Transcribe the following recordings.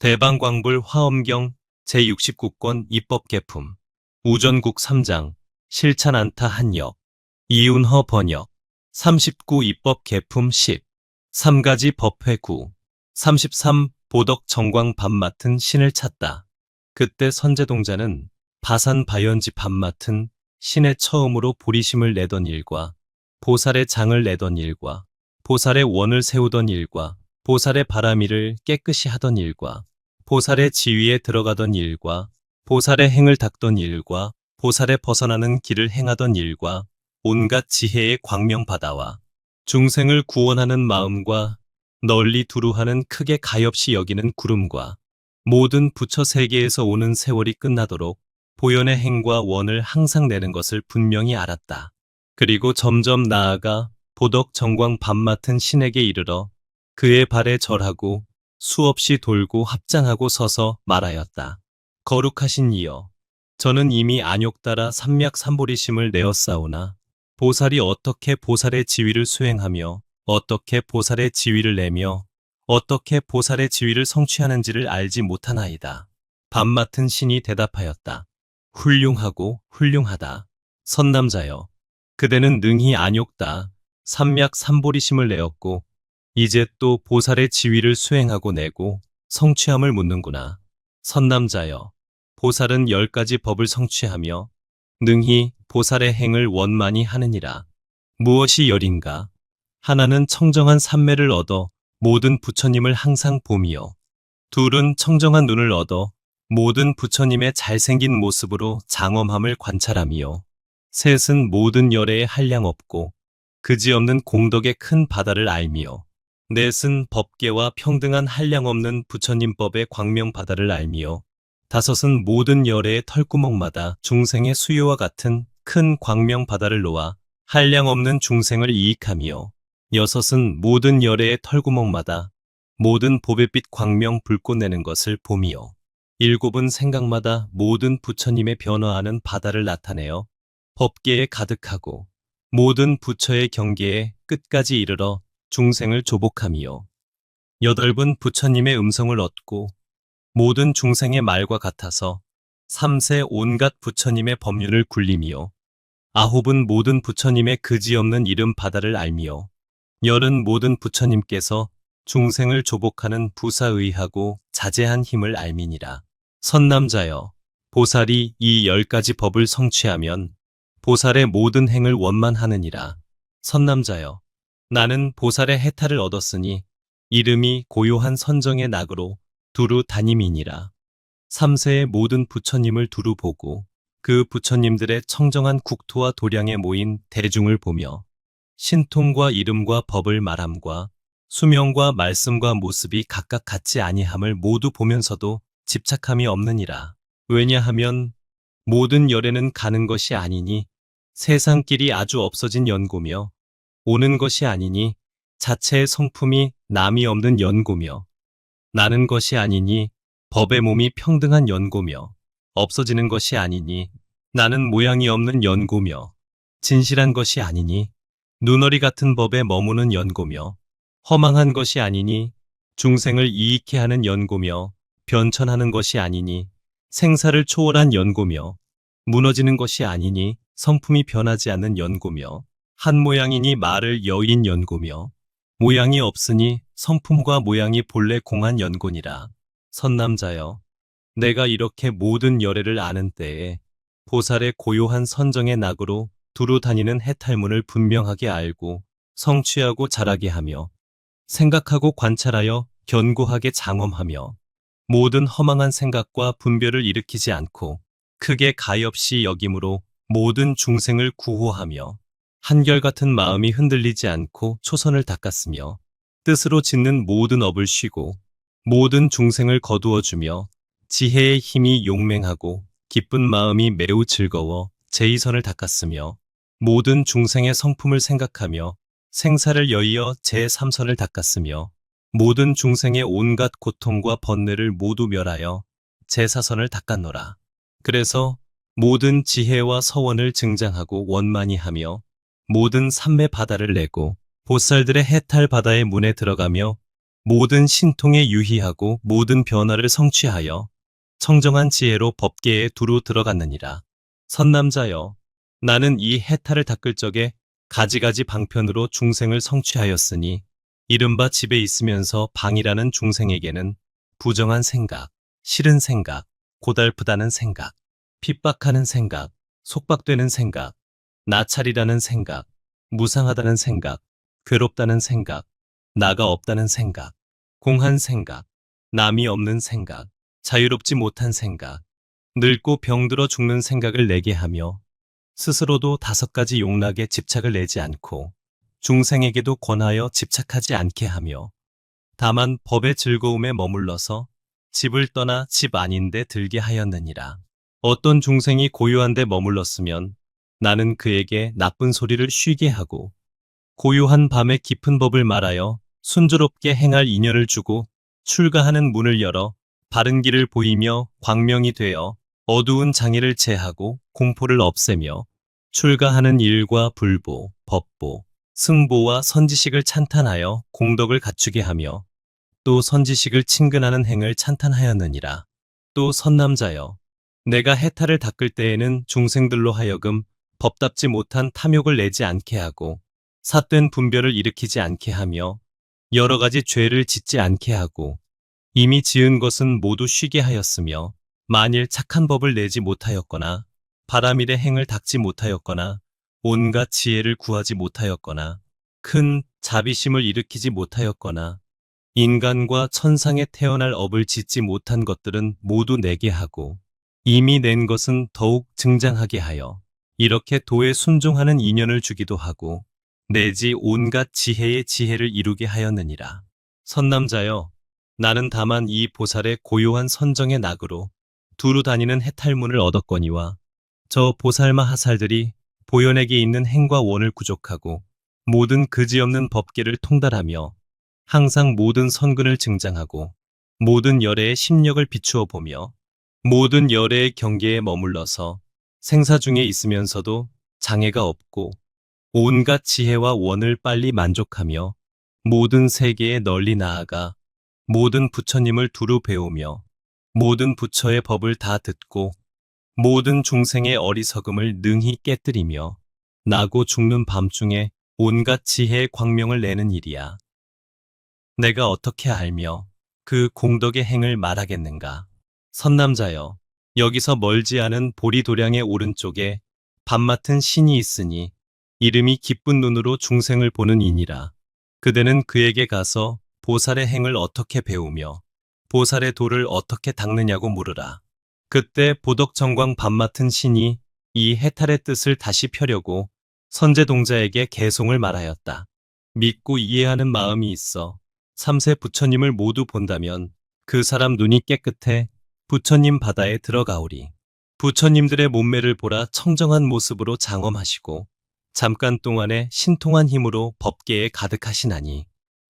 대방광불 화엄경 제69권 입법개품 우전국 3장 실찬 안타 한역 이운허 번역 39 입법개품 10 3가지 법회구 33 보덕 정광 밥 맡은 신을 찾다. 그때 선제동자는 바산 바연지 밥 맡은 신의 처음으로 보리심을 내던 일과 보살의 장을 내던 일과 보살의 원을 세우던 일과 보살의 바라미를 깨끗이 하던 일과 보살의 지위에 들어가던 일과 보살의 행을 닦던 일과 보살의 벗어나는 길을 행하던 일과 온갖 지혜의 광명바다와 중생을 구원하는 마음과 널리 두루하는 크게 가엾이 여기는 구름과 모든 부처 세계에서 오는 세월이 끝나도록 보현의 행과 원을 항상 내는 것을 분명히 알았다. 그리고 점점 나아가 보덕 정광 밥 맡은 신에게 이르러 그의 발에 절하고 수없이 돌고 합장하고 서서 말하였다. 거룩하신 이여, 저는 이미 안욕따라 삼맥삼보리심을 내었사오나 보살이 어떻게 보살의 지위를 수행하며 어떻게 보살의 지위를 내며 어떻게 보살의 지위를 성취하는지를 알지 못하나이다. 밥 맡은 신이 대답하였다. 훌륭하고 훌륭하다. 선남자여, 그대는 능히 안욕따 삼맥삼보리심을 내었고 이제 또 보살의 지위를 수행하고 내고 성취함을 묻는구나. 선남자여, 보살은 10가지 법을 성취하며 능히 보살의 행을 원만히 하느니라. 무엇이 열인가? 하나는 청정한 삼매를 얻어 모든 부처님을 항상 보미요. 둘은 청정한 눈을 얻어 모든 부처님의 잘생긴 모습으로 장엄함을 관찰하미요. 셋은 모든 열애에 한량 없고 그지없는 공덕의 큰 바다를 알미요. 넷은 법계와 평등한 한량 없는 부처님법의 광명 바다를 알미요. 다섯은 모든 열애의 털구멍마다 중생의 수요와 같은 큰 광명 바다를 놓아 한량 없는 중생을 이익하미요. 여섯은 모든 열애의 털구멍마다 모든 보배빛 광명 불꽃 내는 것을 보미요. 일곱은 생각마다 모든 부처님의 변화하는 바다를 나타내어 법계에 가득하고 모든 부처의 경계에 끝까지 이르러 중생을 조복함이요. 여덟은 부처님의 음성을 얻고 모든 중생의 말과 같아서 삼세 온갖 부처님의 법륜을 굴림이요. 아홉은 모든 부처님의 그지없는 이름 바다를 알미요. 열은 모든 부처님께서 중생을 조복하는 부사의하고 자제한 힘을 알미니라. 선남자여, 보살이 이 10가지 법을 성취하면 보살의 모든 행을 원만하느니라. 선남자여, 나는 보살의 해탈을 얻었으니 이름이 고요한 선정의 낙으로 두루 다님이니라. 삼세의 모든 부처님을 두루 보고 그 부처님들의 청정한 국토와 도량에 모인 대중을 보며 신통과 이름과 법을 말함과 수명과 말씀과 모습이 각각 같지 아니함을 모두 보면서도 집착함이 없느니라. 왜냐하면 모든 열애는 가는 것이 아니니 세상길이 아주 없어진 연고며 오는 것이 아니니 자체의 성품이 남이 없는 연고며 나는 것이 아니니 법의 몸이 평등한 연고며 없어지는 것이 아니니 나는 모양이 없는 연고며 진실한 것이 아니니 눈어리 같은 법에 머무는 연고며 허망한 것이 아니니 중생을 이익해 하는 연고며 변천하는 것이 아니니 생사를 초월한 연고며 무너지는 것이 아니니 성품이 변하지 않는 연고며 한 모양이니 말을 여인 연고며 모양이 없으니 성품과 모양이 본래 공한 연고니라. 선남자여, 내가 이렇게 모든 열애를 아는 때에 보살의 고요한 선정의 낙으로 두루 다니는 해탈문을 분명하게 알고 성취하고 자라게 하며 생각하고 관찰하여 견고하게 장엄하며 모든 허망한 생각과 분별을 일으키지 않고 크게 가엾이 여김으로 모든 중생을 구호하며 한결같은 마음이 흔들리지 않고 초선을 닦았으며 뜻으로 짓는 모든 업을 쉬고 모든 중생을 거두어주며 지혜의 힘이 용맹하고 기쁜 마음이 매우 즐거워 제2선을 닦았으며 모든 중생의 성품을 생각하며 생사를 여의어 제3선을 닦았으며 모든 중생의 온갖 고통과 번뇌를 모두 멸하여 제4선을 닦았노라. 그래서 모든 지혜와 서원을 증장하고 원만히 하며 모든 삼매 바다를 내고 보살들의 해탈 바다의 문에 들어가며 모든 신통에 유희하고 모든 변화를 성취하여 청정한 지혜로 법계에 두루 들어갔느니라. 선남자여, 나는 이 해탈을 닦을 적에 가지가지 방편으로 중생을 성취하였으니 이른바 집에 있으면서 방이라는 중생에게는 부정한 생각, 싫은 생각, 고달프다는 생각, 핍박하는 생각, 속박되는 생각, 나찰이라는 생각, 무상하다는 생각, 괴롭다는 생각, 나가 없다는 생각, 공한 생각, 남이 없는 생각, 자유롭지 못한 생각, 늙고 병들어 죽는 생각을 내게 하며 스스로도 5가지 용락에 집착을 내지 않고 중생에게도 권하여 집착하지 않게 하며 다만 법의 즐거움에 머물러서 집을 떠나 집 아닌데 들게 하였느니라. 어떤 중생이 고요한 데 머물렀으면 나는 그에게 나쁜 소리를 쉬게 하고 고요한 밤에 깊은 법을 말하여 순조롭게 행할 인연을 주고 출가하는 문을 열어 바른 길을 보이며 광명이 되어 어두운 장애를 제하고 공포를 없애며 출가하는 일과 불보, 법보, 승보와 선지식을 찬탄하여 공덕을 갖추게 하며 또 선지식을 친근하는 행을 찬탄하였느니라. 또 선남자여, 내가 해탈을 닦을 때에는 중생들로 하여금 법답지 못한 탐욕을 내지 않게 하고 삿된 분별을 일으키지 않게 하며 여러 가지 죄를 짓지 않게 하고 이미 지은 것은 모두 쉬게 하였으며 만일 착한 법을 내지 못하였거나 바람일의 행을 닦지 못하였거나 온갖 지혜를 구하지 못하였거나 큰 자비심을 일으키지 못하였거나 인간과 천상에 태어날 업을 짓지 못한 것들은 모두 내게 하고 이미 낸 것은 더욱 증장하게 하여 이렇게 도에 순종하는 인연을 주기도 하고 내지 온갖 지혜의 지혜를 이루게 하였느니라. 선남자여, 나는 다만 이 보살의 고요한 선정의 낙으로 두루 다니는 해탈문을 얻었거니와 저 보살마 하살들이 보현에게 있는 행과 원을 구족하고 모든 그지없는 법계를 통달하며 항상 모든 선근을 증장하고 모든 열애의 심력을 비추어 보며 모든 열애의 경계에 머물러서 생사 중에 있으면서도 장애가 없고 온갖 지혜와 원을 빨리 만족하며 모든 세계에 널리 나아가 모든 부처님을 두루 배우며 모든 부처의 법을 다 듣고 모든 중생의 어리석음을 능히 깨뜨리며 나고 죽는 밤중에 온갖 지혜의 광명을 내는 일이야. 내가 어떻게 알며 그 공덕의 행을 말하겠는가. 선남자여, 여기서 멀지 않은 보리도량의 오른쪽에 밤 맡은 신이 있으니 이름이 기쁜 눈으로 중생을 보는 이니라. 그대는 그에게 가서 보살의 행을 어떻게 배우며 보살의 도를 어떻게 닦느냐고 물으라. 그때 보덕정광 밤 맡은 신이 이 해탈의 뜻을 다시 펴려고 선제동자에게 개송을 말하였다. 믿고 이해하는 마음이 있어 3세 부처님을 모두 본다면 그 사람 눈이 깨끗해 부처님 바다에 들어가오리. 부처님들의 몸매를 보라. 청정한 모습으로 장엄하시고 잠깐 동안에 신통한 힘으로 법계에 가득하시나니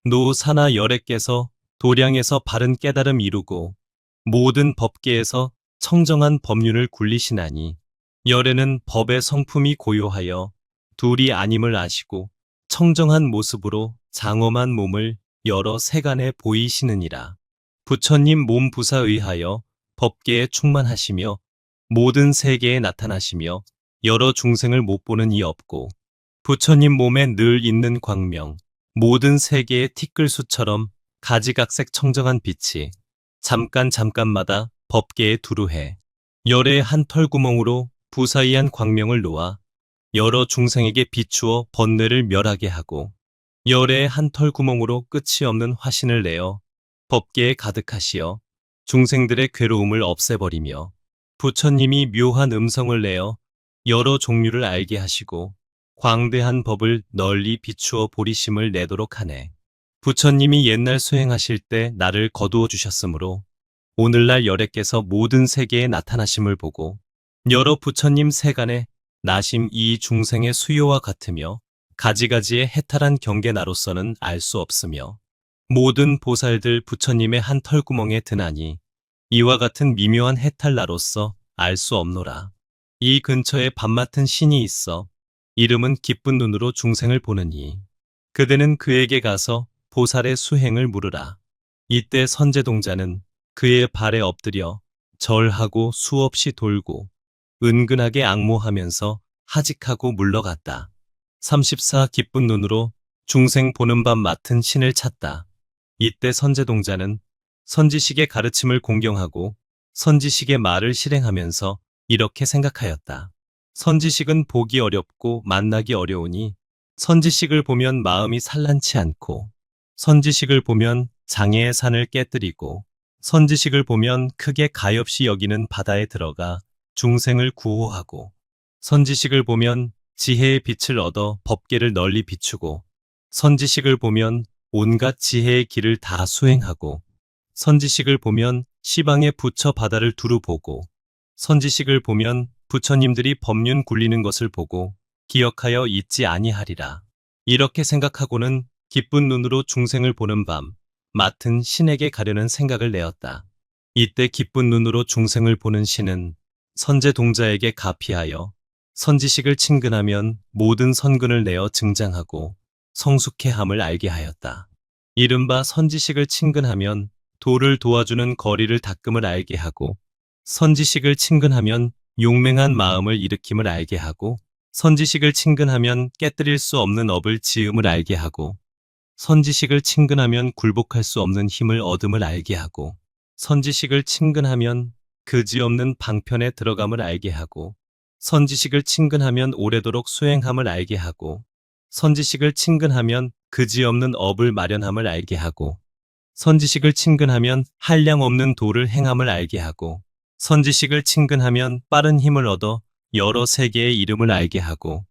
노사나 열애께서 도량에서 바른 깨달음 이루고 모든 법계에서 청정한 법륜을 굴리시나니 열애는 법의 성품이 고요하여 둘이 아님을 아시고 청정한 모습으로 장엄한 몸을 여러 세간에 보이시느니라. 부처님 몸 부사 의하여 법계에 충만하시며 모든 세계에 나타나시며 여러 중생을 못 보는 이 없고 부처님 몸에 늘 있는 광명, 모든 세계의 티끌수처럼 가지각색 청정한 빛이 잠깐마다 법계에 두루해 열의 한 털구멍으로 부사이한 광명을 놓아 여러 중생에게 비추어 번뇌를 멸하게 하고 열의 한 털구멍으로 끝이 없는 화신을 내어 법계에 가득하시어 중생들의 괴로움을 없애버리며 부처님이 묘한 음성을 내어 여러 종류를 알게 하시고 광대한 법을 널리 비추어 보리심을 내도록 하네. 부처님이 옛날 수행하실 때 나를 거두어 주셨으므로 오늘날 열애께서 모든 세계에 나타나심을 보고 여러 부처님 세간에 나심 이 중생의 수요와 같으며 가지가지의 해탈한 경계 나로서는 알 수 없으며 모든 보살들 부처님의 한 털구멍에 드나니 이와 같은 미묘한 해탈 나로서 알 수 없노라. 이 근처에 밤 맡은 신이 있어 이름은 기쁜 눈으로 중생을 보느니 그대는 그에게 가서 보살의 수행을 물으라. 이때 선제동자는 그의 발에 엎드려 절하고 수없이 돌고 은근하게 앙모하면서 하직하고 물러갔다. 34 기쁜 눈으로 중생 보는 밤 맡은 신을 찾다. 이때 선제동자는 선지식의 가르침을 공경하고 선지식의 말을 실행하면서 이렇게 생각하였다. 선지식은 보기 어렵고 만나기 어려우니 선지식을 보면 마음이 산란치 않고 선지식을 보면 장애의 산을 깨뜨리고 선지식을 보면 크게 가엾이 여기는 바다에 들어가 중생을 구호하고 선지식을 보면 지혜의 빛을 얻어 법계를 널리 비추고 선지식을 보면 온갖 지혜의 길을 다 수행하고 선지식을 보면 시방의 부처 바다를 두루 보고 선지식을 보면 부처님들이 법륜 굴리는 것을 보고 기억하여 잊지 아니하리라. 이렇게 생각하고는 기쁜 눈으로 중생을 보는 밤 맡은 신에게 가려는 생각을 내었다. 이때 기쁜 눈으로 중생을 보는 신은 선제동자에게 가피하여 선지식을 친근하면 모든 선근을 내어 증장하고 성숙해함을 알게 하였다. 이른바 선지식을 친근하면 도를 도와주는 거리를 닦음을 알게 하고 선지식을 친근하면 용맹한 마음을 일으킴을 알게 하고 선지식을 친근하면 깨뜨릴 수 없는 업을 지음을 알게 하고 선지식을 친근하면 굴복할 수 없는 힘을 얻음을 알게 하고 선지식을 친근하면 그지없는 방편에 들어감을 알게 하고 선지식을 친근하면 오래도록 수행함을 알게 하고 선지식을 친근하면 그지없는 업을 마련함을 알게 하고 선지식을 친근하면 한량 없는 도를 행함을 알게 하고 선지식을 친근하면 빠른 힘을 얻어 여러 세계의 이름을 알게 하고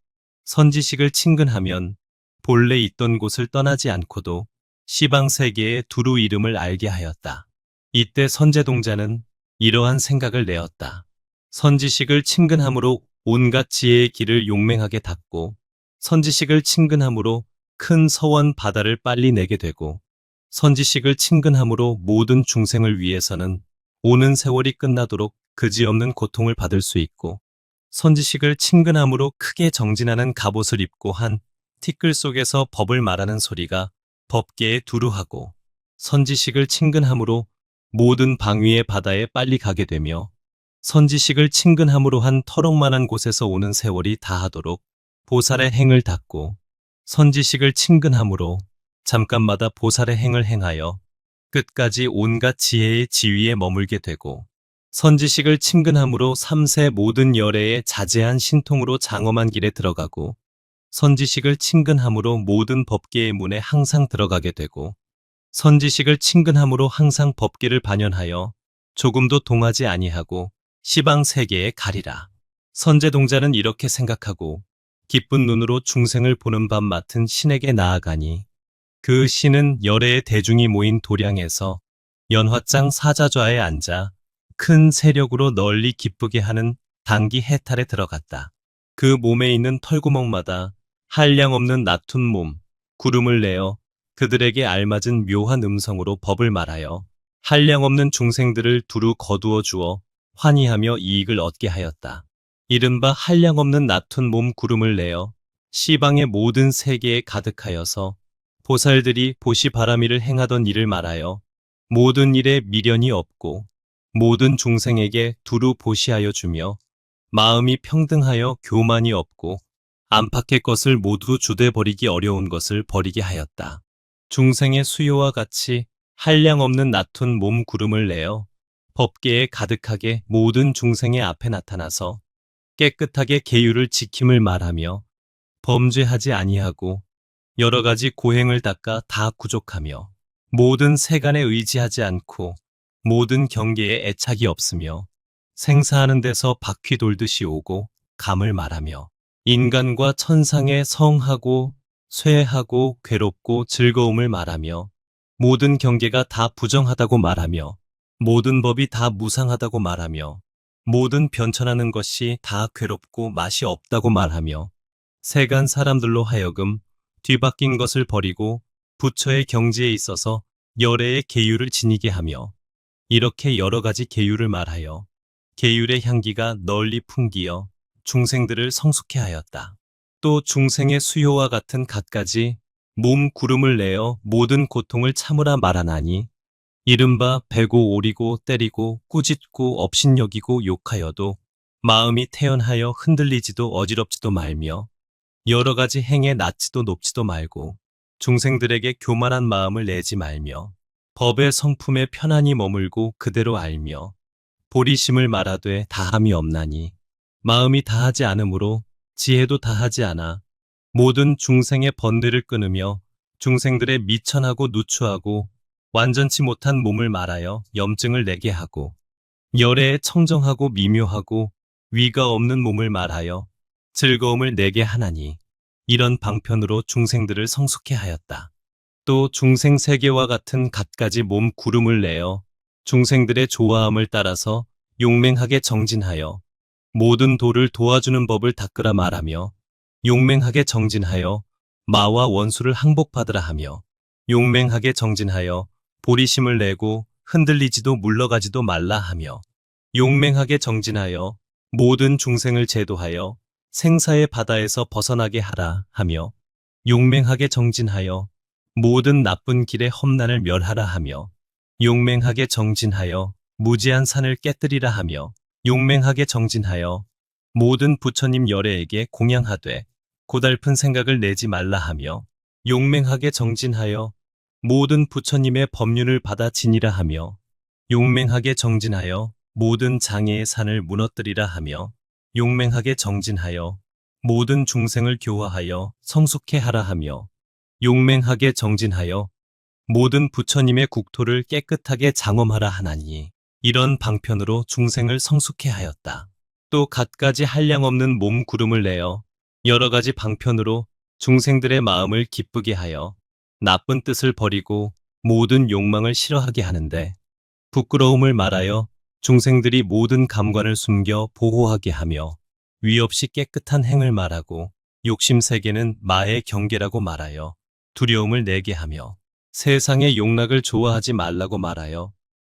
선지식을 친근하면 본래 있던 곳을 떠나지 않고도 시방 세계의 두루 이름을 알게 하였다. 이때 선제동자는 이러한 생각을 내었다. 선지식을 친근함으로 온갖 지혜의 길을 용맹하게 닦고 선지식을 친근함으로 큰 서원 바다를 빨리 내게 되고 선지식을 친근함으로 모든 중생을 위해서는 오는 세월이 끝나도록 그지없는 고통을 받을 수 있고 선지식을 친근함으로 크게 정진하는 갑옷을 입고 한 티끌 속에서 법을 말하는 소리가 법계에 두루하고 선지식을 친근함으로 모든 방위의 바다에 빨리 가게 되며 선지식을 친근함으로 한 터럭만한 곳에서 오는 세월이 다하도록 보살의 행을 닦고 선지식을 친근함으로 잠깐마다 보살의 행을 행하여 끝까지 온갖 지혜의 지위에 머물게 되고 선지식을 친근함으로 삼세 모든 열애의 자제한 신통으로 장엄한 길에 들어가고 선지식을 친근함으로 모든 법계의 문에 항상 들어가게 되고 선지식을 친근함으로 항상 법계를 반연하여 조금도 동하지 아니하고 시방 세계에 가리라. 선제동자는 이렇게 생각하고 기쁜 눈으로 중생을 보는 밤 맡은 신에게 나아가니 그 신은 열애의 대중이 모인 도량에서 연화장 사자좌에 앉아 큰 세력으로 널리 기쁘게 하는 단기 해탈에 들어갔다. 그 몸에 있는 털구멍마다 한량없는 나툰 몸, 구름을 내어 그들에게 알맞은 묘한 음성으로 법을 말하여 한량없는 중생들을 두루 거두어 주어 환희하며 이익을 얻게 하였다. 이른바 한량없는 나툰 몸 구름을 내어 시방의 모든 세계에 가득하여서 보살들이 보시바라미를 행하던 일을 말하여 모든 일에 미련이 없고 모든 중생에게 두루 보시하여 주며 마음이 평등하여 교만이 없고 안팎의 것을 모두 주되 버리기 어려운 것을 버리게 하였다. 중생의 수요와 같이 한량없는 나툰 몸 구름을 내어 법계에 가득하게 모든 중생의 앞에 나타나서 깨끗하게 계율을 지킴을 말하며 범죄하지 아니하고 여러 가지 고행을 닦아 다 구족하며 모든 세간에 의지하지 않고 모든 경계에 애착이 없으며 생사하는 데서 바퀴 돌듯이 오고 감을 말하며 인간과 천상에 성하고 쇠하고 괴롭고 즐거움을 말하며 모든 경계가 다 부정하다고 말하며 모든 법이 다 무상하다고 말하며 모든 변천하는 것이 다 괴롭고 맛이 없다고 말하며 세간 사람들로 하여금 뒤바뀐 것을 버리고 부처의 경지에 있어서 열애의 계율을 지니게 하며 이렇게 여러 가지 계율을 말하여 계율의 향기가 널리 풍기어 중생들을 성숙해 하였다. 또 중생의 수요와 같은 갖가지 몸 구름을 내어 모든 고통을 참으라 말하나니 이른바 베고 오리고 때리고 꾸짖고 업신여기고 욕하여도 마음이 태연하여 흔들리지도 어지럽지도 말며 여러 가지 행에 낮지도 높지도 말고 중생들에게 교만한 마음을 내지 말며 법의 성품에 편안히 머물고 그대로 알며 보리심을 말하되 다함이 없나니 마음이 다하지 않으므로 지혜도 다하지 않아 모든 중생의 번뇌를 끊으며 중생들의 미천하고 누추하고 완전치 못한 몸을 말하여 염증을 내게 하고 열애에 청정하고 미묘하고 위가 없는 몸을 말하여 즐거움을 내게 하나니 이런 방편으로 중생들을 성숙해 하였다. 또 중생 세계와 같은 갖가지 몸 구름을 내어 중생들의 좋아함을 따라서 용맹하게 정진하여 모든 도를 도와주는 법을 닦으라 말하며 용맹하게 정진하여 마와 원수를 항복받으라 하며 용맹하게 정진하여 보리심을 내고 흔들리지도 물러가지도 말라 하며 용맹하게 정진하여 모든 중생을 제도하여 생사의 바다에서 벗어나게 하라 하며 용맹하게 정진하여 모든 나쁜 길의 험난을 멸하라 하며 용맹하게 정진하여 무지한 산을 깨뜨리라 하며 용맹하게 정진하여 모든 부처님 열애에게 공양하되 고달픈 생각을 내지 말라 하며 용맹하게 정진하여 모든 부처님의 법륜을 받아 지니라 하며 용맹하게 정진하여 모든 장애의 산을 무너뜨리라 하며 용맹하게 정진하여 모든 중생을 교화하여 성숙해 하라 하며 용맹하게 정진하여 모든 부처님의 국토를 깨끗하게 장엄하라 하나니 이런 방편으로 중생을 성숙해 하였다. 또 갖가지 한량없는 몸 구름을 내어 여러 가지 방편으로 중생들의 마음을 기쁘게 하여 나쁜 뜻을 버리고 모든 욕망을 싫어하게 하는데 부끄러움을 말하여 중생들이 모든 감관을 숨겨 보호하게 하며 위 없이 깨끗한 행을 말하고 욕심 세계는 마의 경계라고 말하여 두려움을 내게 하며 세상의 욕락을 좋아하지 말라고 말하여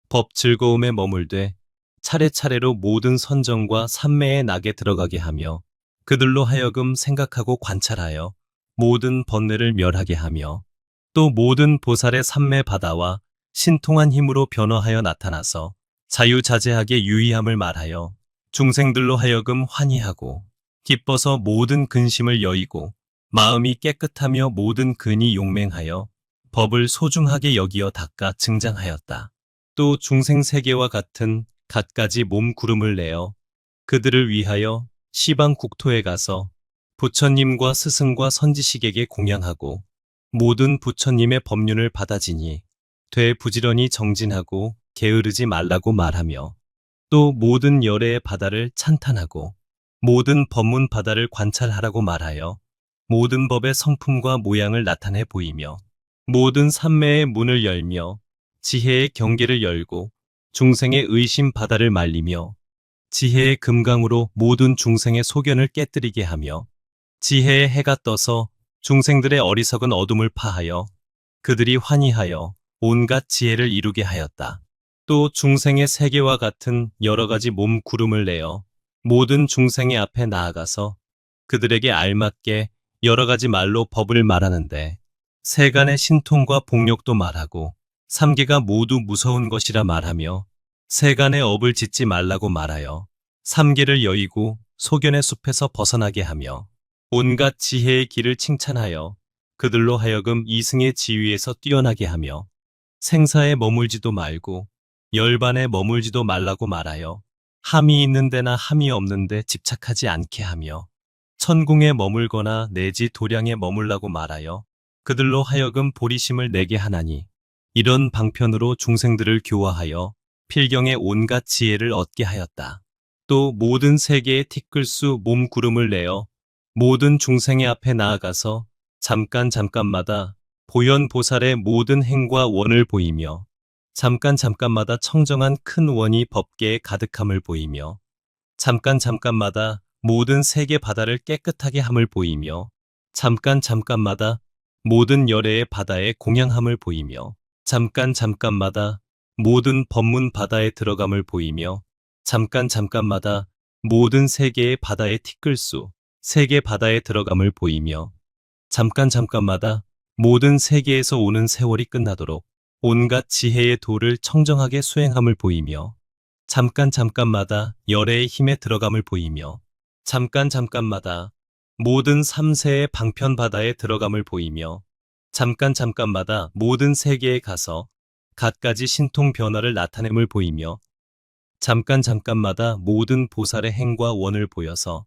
법 즐거움에 머물되 차례차례로 모든 선정과 삼매의 낙에 들어가게 하며 그들로 하여금 생각하고 관찰하여 모든 번뇌를 멸하게 하며 또 모든 보살의 삼매 바다와 신통한 힘으로 변화하여 나타나서 자유자재하게 유의함을 말하여 중생들로 하여금 환희하고 기뻐서 모든 근심을 여의고 마음이 깨끗하며 모든 근이 용맹하여 법을 소중하게 여기어 닦아 증장하였다. 또 중생 세계와 같은 갖가지 몸 구름을 내어 그들을 위하여 시방 국토에 가서 부처님과 스승과 선지식에게 공양하고 모든 부처님의 법륜을 받아지니 되 부지런히 정진하고 게으르지 말라고 말하며 또 모든 열애의 바다를 찬탄하고 모든 법문 바다를 관찰하라고 말하여 모든 법의 성품과 모양을 나타내 보이며 모든 삼매의 문을 열며 지혜의 경계를 열고 중생의 의심 바다를 말리며 지혜의 금강으로 모든 중생의 소견을 깨뜨리게 하며 지혜의 해가 떠서 중생들의 어리석은 어둠을 파하여 그들이 환희하여 온갖 지혜를 이루게 하였다. 또 중생의 세계와 같은 여러 가지 몸 구름을 내어 모든 중생의 앞에 나아가서 그들에게 알맞게 여러 가지 말로 법을 말하는데 세간의 신통과 복력도 말하고 삼계가 모두 무서운 것이라 말하며 세간의 업을 짓지 말라고 말하여 삼계를 여의고 소견의 숲에서 벗어나게 하며 온갖 지혜의 길을 칭찬하여 그들로 하여금 이승의 지위에서 뛰어나게 하며 생사에 머물지도 말고 열반에 머물지도 말라고 말하여 함이 있는 데나 함이 없는 데 집착하지 않게 하며 천궁에 머물거나 내지 도량에 머물라고 말하여 그들로 하여금 보리심을 내게 하나니 이런 방편으로 중생들을 교화하여 필경의 온갖 지혜를 얻게 하였다. 또 모든 세계의 티끌수 몸 구름을 내어 모든 중생의 앞에 나아가서 잠깐마다 보현보살의 모든 행과 원을 보이며 잠깐마다 청정한 큰 원이 법계에 가득함을 보이며 잠깐마다 모든 세계 바다를 깨끗하게 함을 보이며 잠깐마다 모든 열애의 바다에 공양함을 보이며 잠깐마다 모든 법문 바다에 들어감을 보이며 잠깐마다 모든 세계의 바다의 티끌수 세계 바다에 들어감을 보이며 잠깐마다 모든 세계에서 오는 세월이 끝나도록 온갖 지혜의 도를 청정하게 수행함을 보이며 잠깐마다 열애의 힘에 들어감을 보이며 잠깐마다 모든 삼세의 방편바다에 들어감을 보이며 잠깐마다 모든 세계에 가서 갖가지 신통 변화를 나타냄을 보이며 잠깐마다 모든 보살의 행과 원을 보여서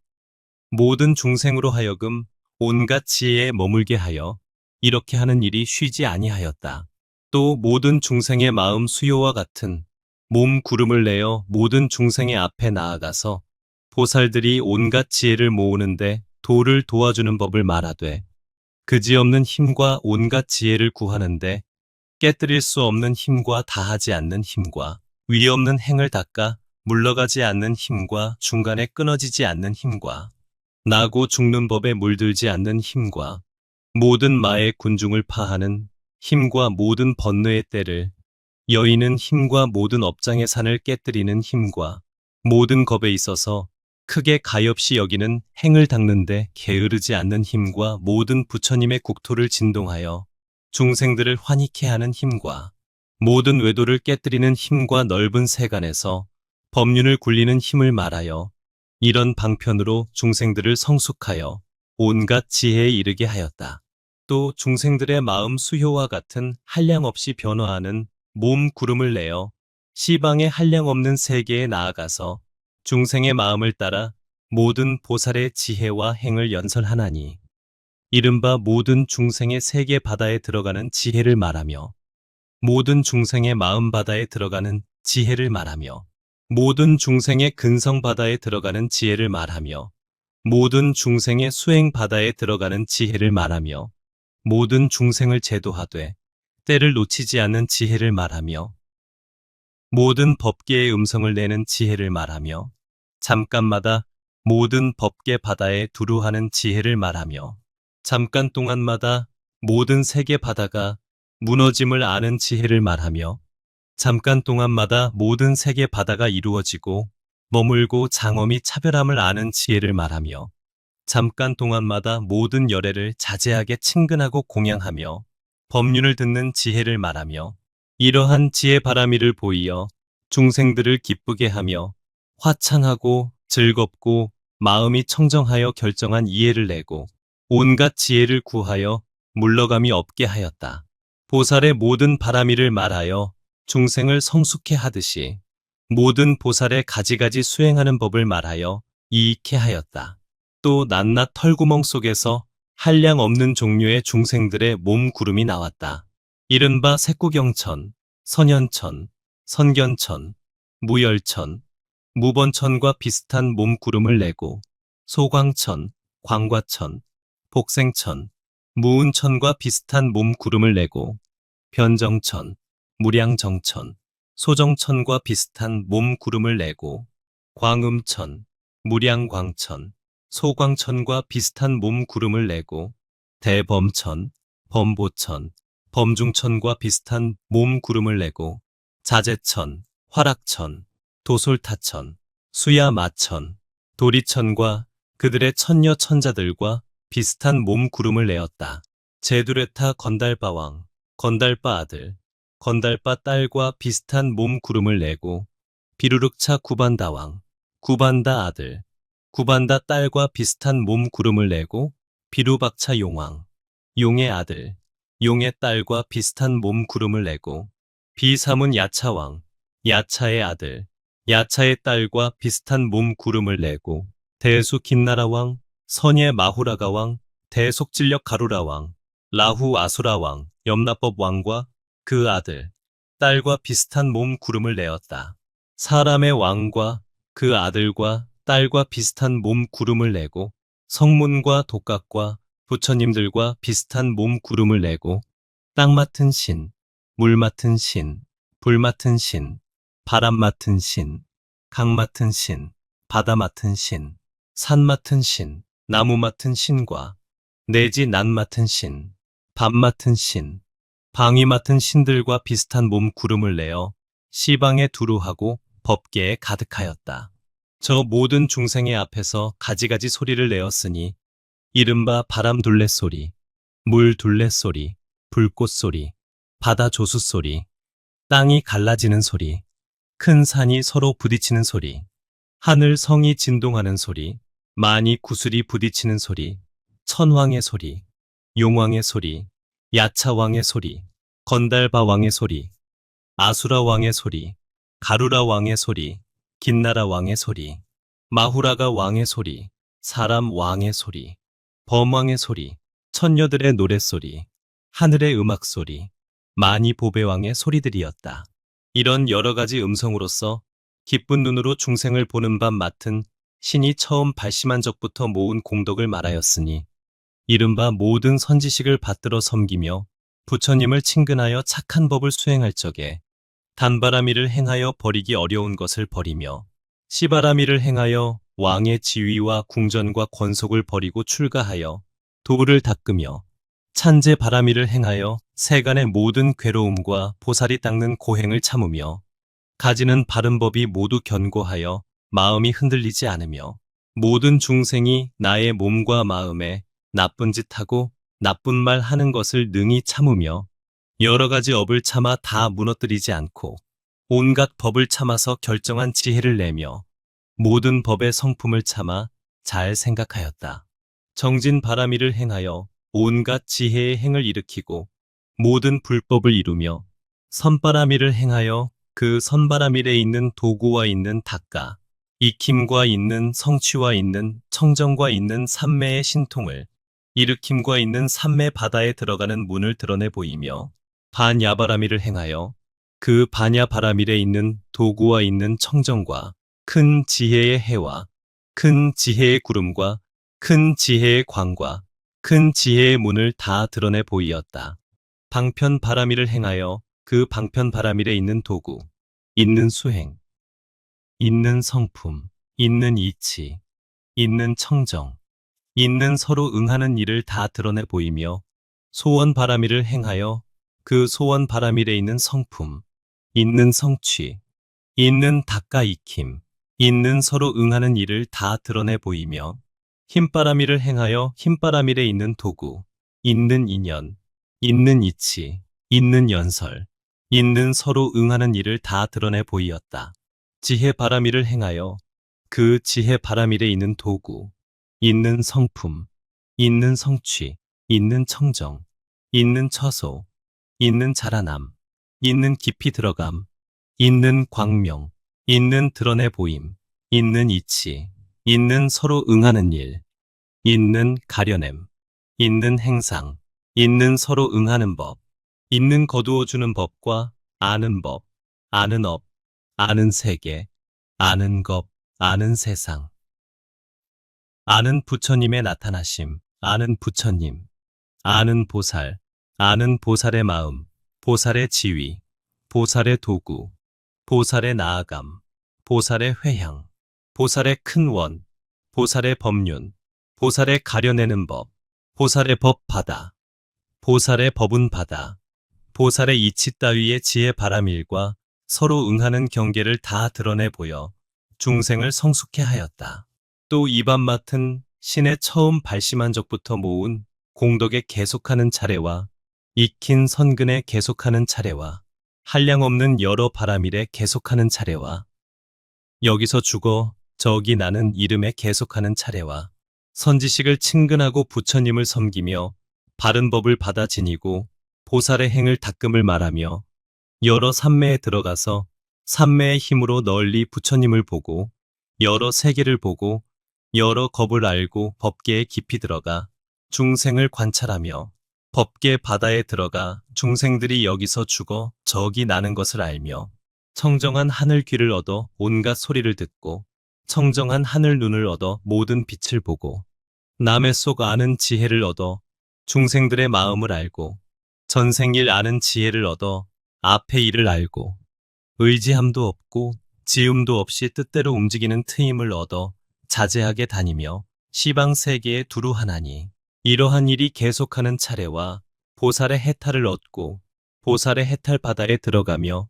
모든 중생으로 하여금 온갖 지혜에 머물게 하여 이렇게 하는 일이 쉬지 아니하였다. 또 모든 중생의 마음 수요와 같은 몸 구름을 내어 모든 중생의 앞에 나아가서 보살들이 온갖 지혜를 모으는데 도를 도와주는 법을 말하되 그지없는 힘과 온갖 지혜를 구하는데 깨뜨릴 수 없는 힘과 다하지 않는 힘과 위 없는 행을 닦아 물러가지 않는 힘과 중간에 끊어지지 않는 힘과 나고 죽는 법에 물들지 않는 힘과 모든 마의 군중을 파하는 힘과 모든 번뇌의 때를 여의는 힘과 모든 업장의 산을 깨뜨리는 힘과 모든 겁에 있어서 크게 가엾이 여기는 행을 닦는데 게으르지 않는 힘과 모든 부처님의 국토를 진동하여 중생들을 환희케 하는 힘과 모든 외도를 깨뜨리는 힘과 넓은 세간에서 법륜을 굴리는 힘을 말하여 이런 방편으로 중생들을 성숙하여 온갖 지혜에 이르게 하였다. 또 중생들의 마음 수효와 같은 한량없이 변화하는 몸 구름을 내어 시방의 한량없는 세계에 나아가서 중생의 마음을 따라 모든 보살의 지혜와 행을 연설하나니 이른바 모든 중생의 세계 바다에 들어가는 지혜를 말하며 모든 중생의 마음 바다에 들어가는 지혜를 말하며 모든 중생의 근성 바다에 들어가는 지혜를 말하며 모든 중생의 수행 바다에 들어가는 지혜를 말하며 모든 중생을 제도하되 때를 놓치지 않는 지혜를 말하며 모든 법계의 음성을 내는 지혜를 말하며 잠깐마다 모든 법계 바다에 두루하는 지혜를 말하며 잠깐 동안마다 모든 세계 바다가 무너짐을 아는 지혜를 말하며 잠깐 동안마다 모든 세계 바다가 이루어지고 머물고 장엄히 차별함을 아는 지혜를 말하며 잠깐 동안마다 모든 열애를 자제하게 친근하고 공양하며 법륜을 듣는 지혜를 말하며 이러한 지혜 바라미를 보이어 중생들을 기쁘게 하며 화창하고 즐겁고 마음이 청정하여 결정한 이해를 내고 온갖 지혜를 구하여 물러감이 없게 하였다. 보살의 모든 바라미를 말하여 중생을 성숙해 하듯이 모든 보살의 가지가지 수행하는 법을 말하여 이익해 하였다. 또 낱낱 털구멍 속에서 한량 없는 종류의 중생들의 몸 구름이 나왔다. 이른바 색구경천, 선현천, 선견천, 무열천, 무번천과 비슷한 몸 구름을 내고 소광천, 광과천, 복생천, 무운천과 비슷한 몸 구름을 내고 변정천, 무량정천, 소정천과 비슷한 몸 구름을 내고 광음천, 무량광천, 소광천과 비슷한 몸 구름을 내고 대범천, 범보천, 범중천과 비슷한 몸 구름을 내고 자재천, 화락천, 도솔타천, 수야마천, 도리천과 그들의 천녀 천자들과 비슷한 몸 구름을 내었다. 제두레타 건달바왕, 건달바 아들, 건달바 딸과 비슷한 몸 구름을 내고 비루륵차 구반다왕, 구반다 아들, 구반다 딸과 비슷한 몸 구름을 내고 비루박차 용왕, 용의 아들, 용의 딸과 비슷한 몸 구름을 내고 비사문 야차왕, 야차의 아들, 야차의 딸과 비슷한 몸 구름을 내고 대수 김나라왕, 선예 마후라가왕, 대속진력 가루라왕, 라후 아수라왕, 염라법왕과 그 아들, 딸과 비슷한 몸 구름을 내었다. 사람의 왕과 그 아들과 딸과 비슷한 몸 구름을 내고 성문과 독각과 부처님들과 비슷한 몸 구름을 내고 땅 맡은 신, 물 맡은 신, 불 맡은 신, 바람 맡은 신, 강 맡은 신, 바다 맡은 신, 산 맡은 신, 나무 맡은 신과 내지 난 맡은 신, 밤 맡은 신, 방위 맡은 신들과 비슷한 몸 구름을 내어 시방에 두루하고 법계에 가득하였다. 저 모든 중생의 앞에서 가지가지 소리를 내었으니 이른바 바람 둘레 소리, 물 둘레 소리, 불꽃 소리, 바다 조수 소리, 땅이 갈라지는 소리, 큰 산이 서로 부딪히는 소리, 하늘 성이 진동하는 소리, 많이 구슬이 부딪히는 소리, 천왕의 소리, 용왕의 소리, 야차왕의 소리, 건달바 왕의 소리, 아수라 왕의 소리, 가루라 왕의 소리, 긴나라 왕의 소리, 마후라가 왕의 소리, 사람 왕의 소리, 범왕의 소리, 천녀들의 노랫소리, 하늘의 음악 소리, 마니 보배 왕의 소리들이었다. 이런 여러 가지 음성으로서 기쁜 눈으로 중생을 보는 밤 맡은 신이 처음 발심한 적부터 모은 공덕을 말하였으니 이른바 모든 선지식을 받들어 섬기며 부처님을 친근하여 착한 법을 수행할 적에 단바라미를 행하여 버리기 어려운 것을 버리며 시바라미를 행하여 왕의 지위와 궁전과 권속을 버리고 출가하여 도를 닦으며 찬제 바라미를 행하여 세간의 모든 괴로움과 보살이 닦는 고행을 참으며 가지는 바른 법이 모두 견고하여 마음이 흔들리지 않으며 모든 중생이 나의 몸과 마음에 나쁜 짓 하고 나쁜 말 하는 것을 능히 참으며 여러 가지 업을 참아 다 무너뜨리지 않고 온갖 법을 참아서 결정한 지혜를 내며 모든 법의 성품을 참아 잘 생각하였다. 정진 바라미를 행하여 온갖 지혜의 행을 일으키고 모든 불법을 이루며 선바라미를 행하여 그 선바라밀에 있는 도구와 있는 닦가, 익힘과 있는 성취와 있는 청정과 있는 삼매의 신통을 일으킴과 있는 삼매 바다에 들어가는 문을 드러내 보이며 반야바라밀을 행하여 그 반야바라밀에 있는 도구와 있는 청정과 큰 지혜의 해와 큰 지혜의 구름과 큰 지혜의 광과 큰 지혜의 문을 다 드러내 보이었다. 방편 바라밀을 행하여 그 방편 바라밀에 있는 도구, 있는 수행, 있는 성품, 있는 이치, 있는 청정, 있는 서로 응하는 일을 다 드러내 보이며 소원 바라밀을 행하여 그 소원 바라밀에 있는 성품, 있는 성취, 있는 닦가 익힘, 있는 서로 응하는 일을 다 드러내 보이며 힘바라밀을 행하여 힘바라밀에 있는 도구, 있는 인연, 있는 이치, 있는 연설, 있는 서로 응하는 일을 다 드러내 보이었다. 지혜 바라밀을 행하여 그 지혜 바라밀에 있는 도구, 있는 성품, 있는 성취, 있는 청정, 있는 처소, 있는 자라남, 있는 깊이 들어감, 있는 광명, 있는 드러내 보임, 있는 이치, 있는 서로 응하는 일, 있는 가려냄, 있는 행상, 있는 서로 응하는 법, 있는 거두어 주는 법과 아는 법, 아는 업, 아는 세계, 아는 것, 아는 세상. 아는 부처님의 나타나심, 아는 부처님, 아는 보살, 아는 보살의 마음, 보살의 지위, 보살의 도구, 보살의 나아감, 보살의 회향, 보살의 큰 원, 보살의 법륜, 보살의 가려내는 법, 보살의 법 바다, 보살의 법은 바다, 보살의 이치 따위의 지혜 바라밀과 서로 응하는 경계를 다 드러내 보여 중생을 성숙해 하였다. 또 이밤 맡은 신의 처음 발심한 적부터 모은 공덕에 계속하는 차례와 익힌 선근에 계속하는 차례와 한량없는 여러 바라밀에 계속하는 차례와 여기서 죽어 저기 나는 이름에 계속하는 차례와 선지식을 친근하고 부처님을 섬기며 바른 법을 받아 지니고 보살의 행을 닦음을 말하며 여러 삼매에 들어가서 삼매의 힘으로 널리 부처님을 보고 여러 세계를 보고 여러 겁을 알고 법계에 깊이 들어가 중생을 관찰하며 법계 바다에 들어가 중생들이 여기서 죽어 저기 나는 것을 알며 청정한 하늘 귀를 얻어 온갖 소리를 듣고 청정한 하늘 눈을 얻어 모든 빛을 보고 남의 속 아는 지혜를 얻어 중생들의 마음을 알고 전생일 아는 지혜를 얻어 앞의 일을 알고 의지함도 없고 지음도 없이 뜻대로 움직이는 트임을 얻어 자제하게 다니며 시방 세계에 두루 하나니 이러한 일이 계속하는 차례와 보살의 해탈을 얻고 보살의 해탈 바다에 들어가며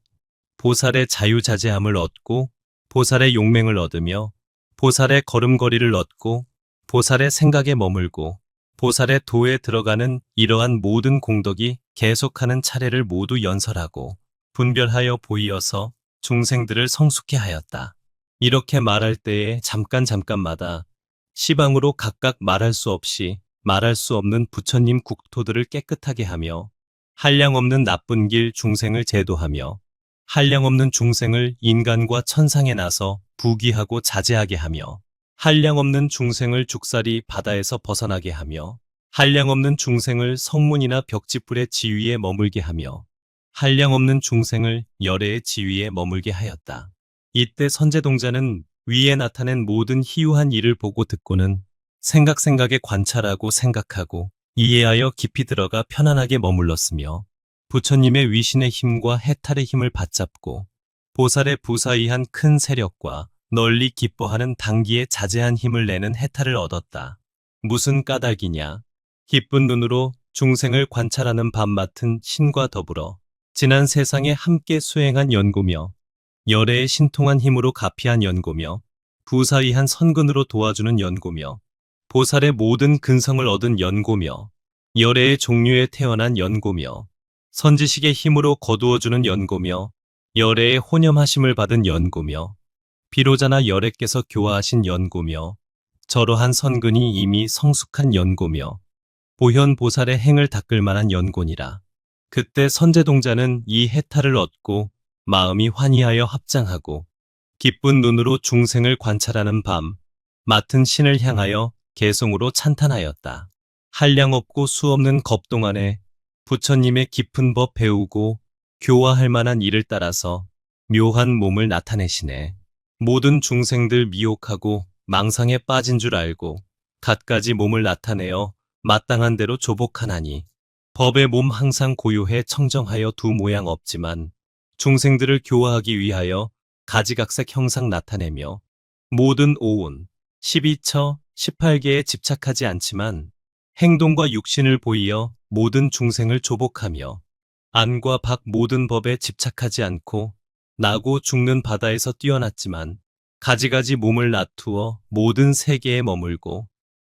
보살의 자유자재함을 얻고 보살의 용맹을 얻으며 보살의 걸음걸이를 얻고 보살의 생각에 머물고 보살의 도에 들어가는 이러한 모든 공덕이 계속하는 차례를 모두 연설하고 분별하여 보이어서 중생들을 성숙해 하였다. 이렇게 말할 때에 잠깐마다 시방으로 각각 말할 수 없이 말할 수 없는 부처님 국토들을 깨끗하게 하며 한량없는 나쁜 길 중생을 제도하며 한량없는 중생을 인간과 천상에 나서 부귀하고 자제하게 하며 한량없는 중생을 죽사리 바다에서 벗어나게 하며 한량없는 중생을 성문이나 벽지불의 지위에 머물게 하며 한량없는 중생을 열애의 지위에 머물게 하였다. 이때 선제동자는 위에 나타낸 모든 희유한 일을 보고 듣고는 생각에 관찰하고 생각하고 이해하여 깊이 들어가 편안하게 머물렀으며 부처님의 위신의 힘과 해탈의 힘을 받잡고 보살의 부사이한 큰 세력과 널리 기뻐하는 당기에 자제한 힘을 내는 해탈을 얻었다. 무슨 까닭이냐? 기쁜 눈으로 중생을 관찰하는 밥 맡은 신과 더불어 지난 세상에 함께 수행한 연고며 열애의 신통한 힘으로 가피한 연고며 부사이한 선근으로 도와주는 연고며 보살의 모든 근성을 얻은 연고며 열애의 종류에 태어난 연고며 선지식의 힘으로 거두어주는 연고며 열애의 혼염하심을 받은 연고며 비로자나 열애께서 교화하신 연고며 저러한 선근이 이미 성숙한 연고며 보현 보살의 행을 닦을 만한 연고니라. 그때 선제동자는 이 해탈을 얻고 마음이 환희하여 합장하고 기쁜 눈으로 중생을 관찰하는 밤 맡은 신을 향하여 개송으로 찬탄하였다. 한량없고 수없는 겁 동안에 부처님의 깊은 법 배우고 교화할 만한 일을 따라서 묘한 몸을 나타내시네. 모든 중생들 미혹하고 망상에 빠진 줄 알고 갖가지 몸을 나타내어 마땅한 대로 조복하나니 법의 몸 항상 고요해 청정하여 두 모양 없지만 중생들을 교화하기 위하여 가지각색 형상 나타내며 모든 오운, 12처, 18개에 집착하지 않지만 행동과 육신을 보이어 모든 중생을 조복하며 안과 밖 모든 법에 집착하지 않고 나고 죽는 바다에서 뛰어났지만 가지가지 몸을 나투어 모든 세계에 머물고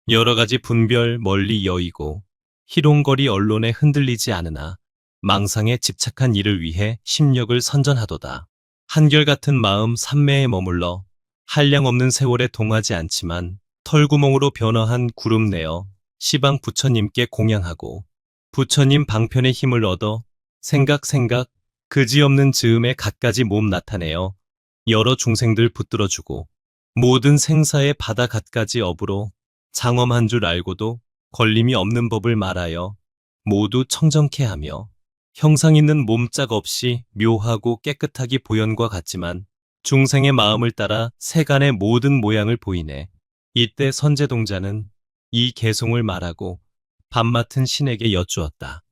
여러 가지 분별 멀리 여의고 희롱거리 언론에 흔들리지 않으나 망상에 집착한 이를 위해 심력을 선전하도다. 한결같은 마음 삼매에 머물러 한량없는 세월에 동하지 않지만 털구멍으로 변화한 구름 내어 시방 부처님께 공양하고 부처님 방편의 힘을 얻어 생각 그지없는 즈음에 갖가지 몸 나타내어 여러 중생들 붙들어주고 모든 생사의 바다 갖가지 업으로 장엄한 줄 알고도 걸림이 없는 법을 말하여 모두 청정케 하며 형상 있는 몸짝 없이 묘하고 깨끗하기 보현과 같지만 중생의 마음을 따라 세간의 모든 모양을 보이네. 이때 선제동자는 이 개송을 말하고 밥 맡은 신에게 여쭈었다.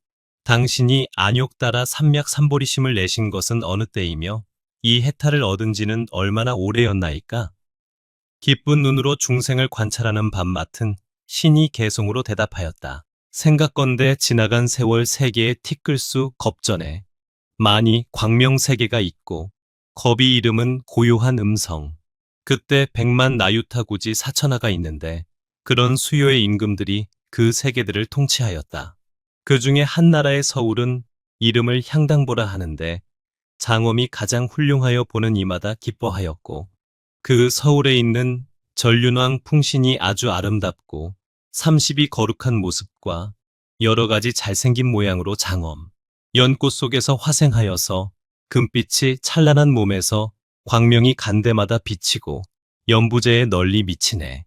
당신이 안욕 따라 삼맥삼보리심을 내신 것은 어느 때이며 이 해탈을 얻은 지는 얼마나 오래였나이까? 기쁜 눈으로 중생을 관찰하는 밥 맡은 신이 개송으로 대답하였다. 생각건대 지나간 세월 세계의 티끌수 겁전에 많이 광명 세계가 있고 겁이 이름은 고요한 음성. 그때 100만 나유타구지 4천하가 있는데 그런 수요의 임금들이 그 세계들을 통치하였다. 그 중에 한 나라의 서울은 이름을 향당보라 하는데 장엄이 가장 훌륭하여 보는 이마다 기뻐하였고 그 서울에 있는 전륜왕 풍신이 아주 아름답고 30이 거룩한 모습과 여러 가지 잘생긴 모양으로 장엄, 연꽃 속에서 화생하여서 금빛이 찬란한 몸에서 광명이 간대마다 비치고 연부제에 널리 미치네.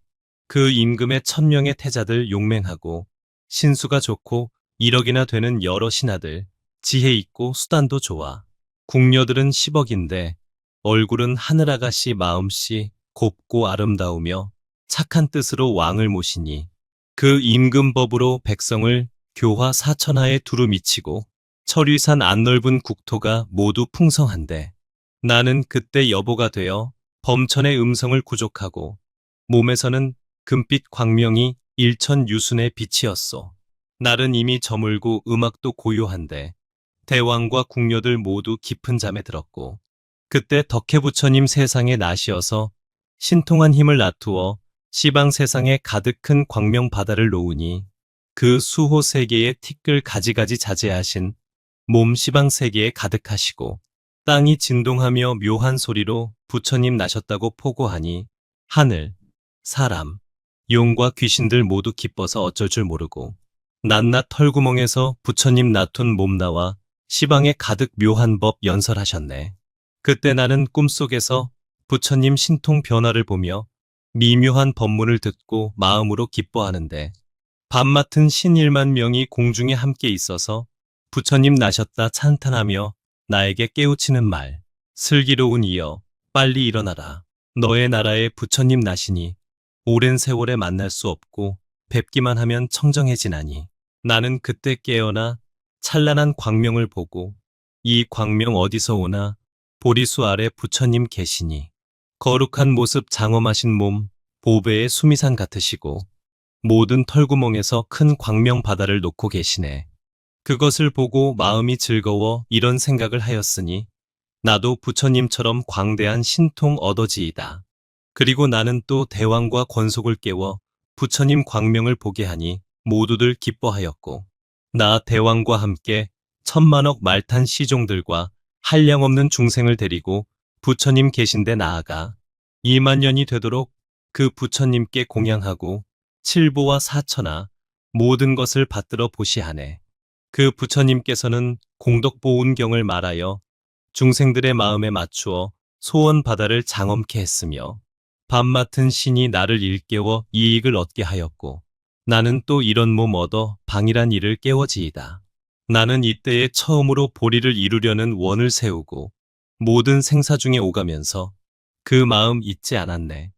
그 임금의 1000명의 태자들 용맹하고 신수가 좋고 1억이나 되는 여러 신하들, 지혜 있고 수단도 좋아. 궁녀들은 10억인데 얼굴은 하늘아가씨 마음씨 곱고 아름다우며 착한 뜻으로 왕을 모시니 그 임금법으로 백성을 교화 4천하에 두루 미치고 철위산 안 넓은 국토가 모두 풍성한데 나는 그때 여보가 되어 범천의 음성을 구족하고 몸에서는 금빛 광명이 일천유순의 빛이었소. 날은 이미 저물고 음악도 고요한데 대왕과 궁녀들 모두 깊은 잠에 들었고 그때 덕혜부처님 세상에 나시어서 신통한 힘을 나투어 시방 세상에 가득 큰 광명 바다를 놓으니 그 수호 세계에 티끌 가지가지 자제하신 몸 시방 세계에 가득하시고 땅이 진동하며 묘한 소리로 부처님 나셨다고 포고하니 하늘, 사람, 용과 귀신들 모두 기뻐서 어쩔 줄 모르고 낱낱 털구멍에서 부처님 나툰 몸 나와 시방에 가득 묘한 법 연설하셨네. 그때 나는 꿈속에서 부처님 신통 변화를 보며 미묘한 법문을 듣고 마음으로 기뻐하는데 밤 맡은 신 1만 명이 공중에 함께 있어서 부처님 나셨다 찬탄하며 나에게 깨우치는 말, 슬기로운 이여 빨리 일어나라. 너의 나라에 부처님 나시니 오랜 세월에 만날 수 없고 뵙기만 하면 청정해지나니 나는 그때 깨어나 찬란한 광명을 보고 이 광명 어디서 오나 보리수 아래 부처님 계시니 거룩한 모습 장엄하신 몸 보배의 수미산 같으시고 모든 털구멍에서 큰 광명 바다를 놓고 계시네. 그것을 보고 마음이 즐거워 이런 생각을 하였으니 나도 부처님처럼 광대한 신통 얻어지이다. 그리고 나는 또 대왕과 권속을 깨워 부처님 광명을 보게 하니 모두들 기뻐하였고 나 대왕과 함께 천만억 말탄 시종들과 한량없는 중생을 데리고 부처님 계신 데 나아가 2만 년이 되도록 그 부처님께 공양하고 칠보와 사처나 모든 것을 받들어 보시하네. 그 부처님께서는 공덕보운경을 말하여 중생들의 마음에 맞추어 소원 바다를 장엄케 했으며 밤 맡은 신이 나를 일깨워 이익을 얻게 하였고 나는 또 이런 몸 얻어 방일한 일을 깨워지이다. 나는 이때에 처음으로 보리를 이루려는 원을 세우고 모든 생사 중에 오가면서 그 마음 잊지 않았네.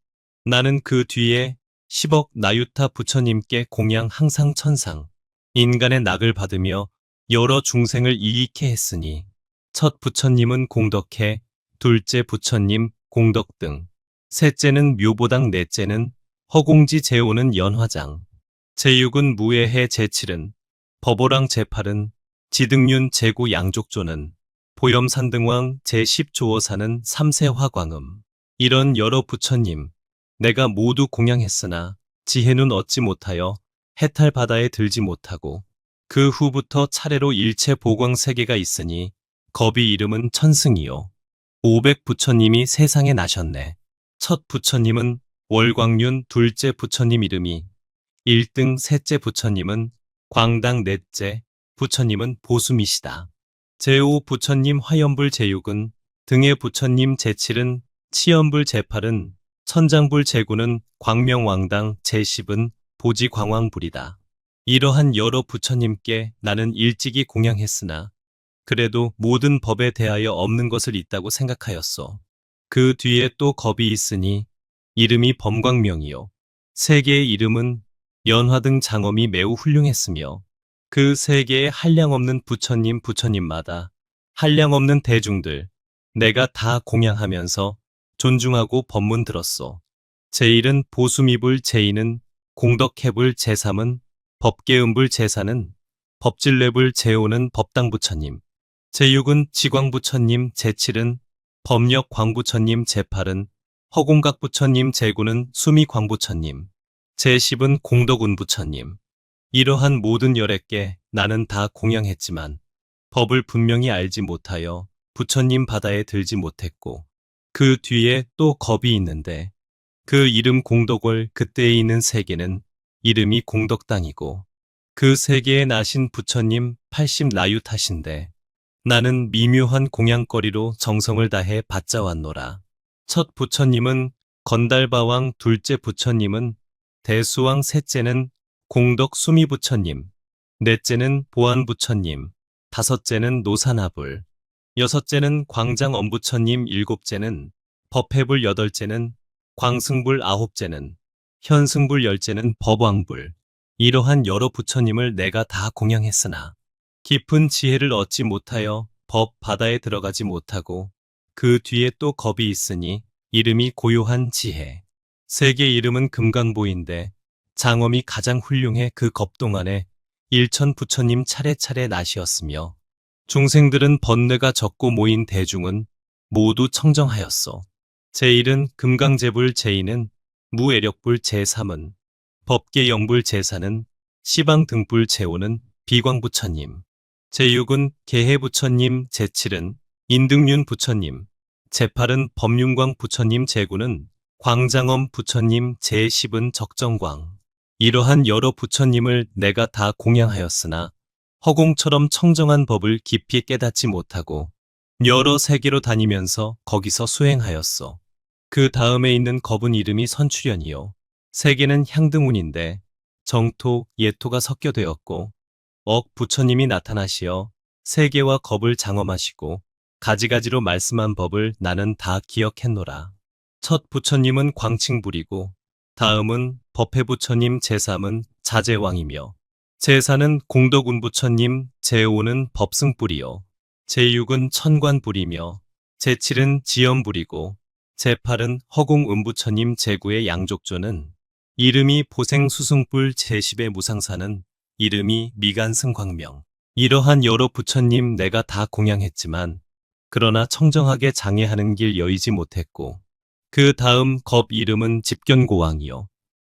나는 그 뒤에 10억 나유타 부처님께 공양 항상 천상 인간의 낙을 받으며 여러 중생을 이익해 했으니 첫 부처님은 공덕해, 둘째 부처님 공덕등, 셋째는 묘보당, 넷째는 허공지 제오는 연화장, 제6은 무예해, 제7은 법오랑, 제8은 지등륜, 제9 양족조는 보염산등왕, 제10 조어사는 삼세화광음. 이런 여러 부처님 내가 모두 공양했으나 지혜는 얻지 못하여 해탈 바다에 들지 못하고 그 후부터 차례로 일체 보광 세계가 있으니 겁이 이름은 천승이요. 500 부처님이 세상에 나셨네. 첫 부처님은 월광륜, 둘째 부처님 이름이 1등, 셋째 부처님은 광당, 넷째 부처님은 보수미시다. 제5 부처님 화염불, 제6은 등의 부처님, 제7은 치연불, 제8은 천장불, 제9는 광명왕당, 제10은 보지광왕불이다. 이러한 여러 부처님께 나는 일찍이 공양했으나 그래도 모든 법에 대하여 없는 것을 있다고 생각하였소. 그 뒤에 또 겁이 있으니 이름이 범광명이요. 세 개의 이름은 연화 등 장엄이 매우 훌륭했으며 그 세 개의 한량없는 부처님마다 한량없는 대중들 내가 다 공양하면서 존중하고 법문 들었소. 제1은 보수미불, 제2는 공덕해불, 제3은 법계음불, 제4는 법질례불, 제5는 법당부처님, 제6은 지광부처님, 제7은 법력광부처님, 제8은 허공각부처님, 제9는 수미광부처님, 제10은 공덕운부처님. 이러한 모든 11개 나는 다 공양했지만 법을 분명히 알지 못하여 부처님 바다에 들지 못했고 그 뒤에 또 겁이 있는데 그 이름 공덕월 그때에 있는 세계는 이름이 공덕당이고 그 세계에 나신 부처님 80 나유타신데 나는 미묘한 공양거리로 정성을 다해 받자왔노라. 첫 부처님은 건달바왕, 둘째 부처님은 대수왕, 셋째는 공덕 수미부처님, 넷째는 보안부처님, 다섯째는 노사나불, 여섯째는 광장엄부처님, 일곱째는 법해불, 여덟째는 광승불, 아홉째는 현승불, 열째는 법왕불. 이러한 여러 부처님을 내가 다 공양했으나 깊은 지혜를 얻지 못하여 법 바다에 들어가지 못하고 그 뒤에 또 겁이 있으니 이름이 고요한 지혜. 세계 이름은 금강보인데 장엄이 가장 훌륭해 그 겁 동안에 일천 부처님 차례차례 나시었으며 중생들은 번뇌가 적고 모인 대중은 모두 청정하였소. 제1은 금강제불, 제2는 무애력불, 제3은 법계영불, 제4는 시방 등불 제5는 비광 부처님, 제6은 개해 부처님, 제7은 인등륜 부처님, 제8은 법륜광 부처님, 제9는 광장엄 부처님, 제10은 적정광. 이러한 여러 부처님을 내가 다 공양하였으나 허공처럼 청정한 법을 깊이 깨닫지 못하고 여러 세계로 다니면서 거기서 수행하였소. 그 다음에 있는 겁은 이름이 선출현이요. 세계는 향등운인데 정토, 예토가 섞여 되었고 부처님이 나타나시어 세계와 겁을 장엄하시고 가지가지로 말씀한 법을 나는 다 기억했노라. 첫 부처님은 광칭불이고 다음은 법회부처님, 제3은 자제왕이며 제4는 공덕운 부처님, 제5는 법승불이요. 제6은 천관불이며 제7은 지연불이고 제8은 허공음부처님, 제9의 양족조는 이름이 보생수승불, 제10의 무상사는 이름이 미간승광명. 이러한 여러 부처님 내가 다 공양했지만 그러나 청정하게 장애하는 길 여의지 못했고 그 다음 겁 이름은 집견고왕이요.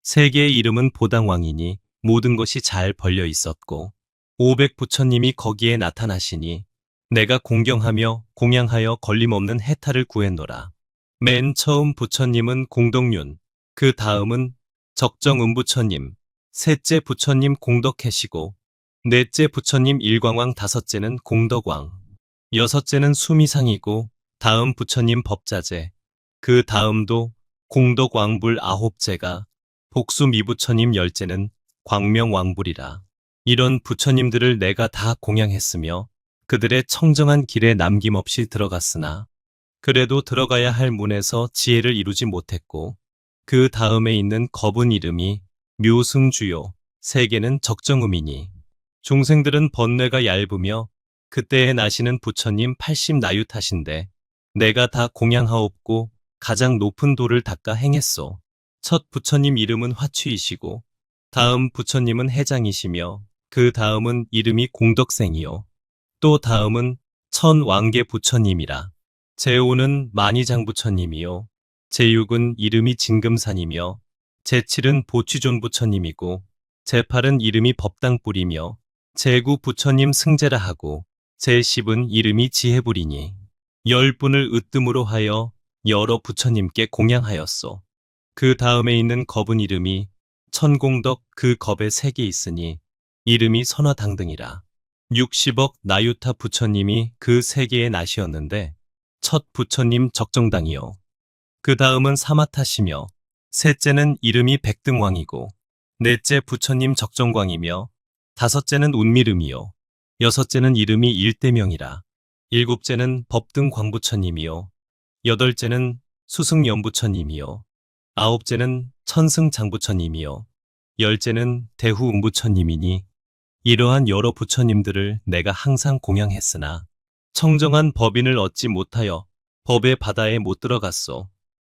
세계의 이름은 보당왕이니 모든 것이 잘 벌려 있었고 500부처님이 거기에 나타나시니 내가 공경하며 공양하여 걸림없는 해탈을 구했노라. 맨 처음 부처님은 공덕륜, 그 다음은 적정음부처님, 셋째 부처님 공덕해시고 넷째 부처님 일광왕, 다섯째는 공덕왕, 여섯째는 수미상이고 다음 부처님 법자재, 그 다음도 공덕왕불 아홉째가 복수미부처님, 열째는 광명왕불이라. 이런 부처님들을 내가 다 공양했으며 그들의 청정한 길에 남김없이 들어갔으나 그래도 들어가야 할 문에서 지혜를 이루지 못했고 그 다음에 있는 겁은 이름이 묘승주요, 세계는 적정음이니 중생들은 번뇌가 얇으며 그때에 나시는 부처님 80나유 탓인데 내가 다 공양하옵고 가장 높은 도를 닦아 행했소. 첫 부처님 이름은 화취이시고 다음 부처님은 해장이시며 그 다음은 이름이 공덕생이요. 또 다음은 천왕계 부처님이라. 제5는 만이장 부처님이요. 제6은 이름이 진금산이며 제7은 보취존 부처님이고 제8은 이름이 법당불이며 제9 부처님 승제라 하고 제10은 이름이 지혜불이니 10분을 으뜸으로 하여 여러 부처님께 공양하였소. 그 다음에 있는 겁은 이름이 천공덕, 그 겁에 색이 있으니 이름이 선화당등이라. 60억 나유타 부처님이 그 세계에 나시었는데 첫 부처님 적정당이요. 그 다음은 사마타시며 셋째는 이름이 백등왕이고 넷째 부처님 적정광이며 다섯째는 운미름이요. 여섯째는 이름이 일대명이라. 일곱째는 법등광부처님이요. 여덟째는 수승연부처님이요. 아홉째는 천승장부처님이요. 열째는 대후음부처님이니 이러한 여러 부처님들을 내가 항상 공양했으나 청정한 법인을 얻지 못하여 법의 바다에 못 들어갔소.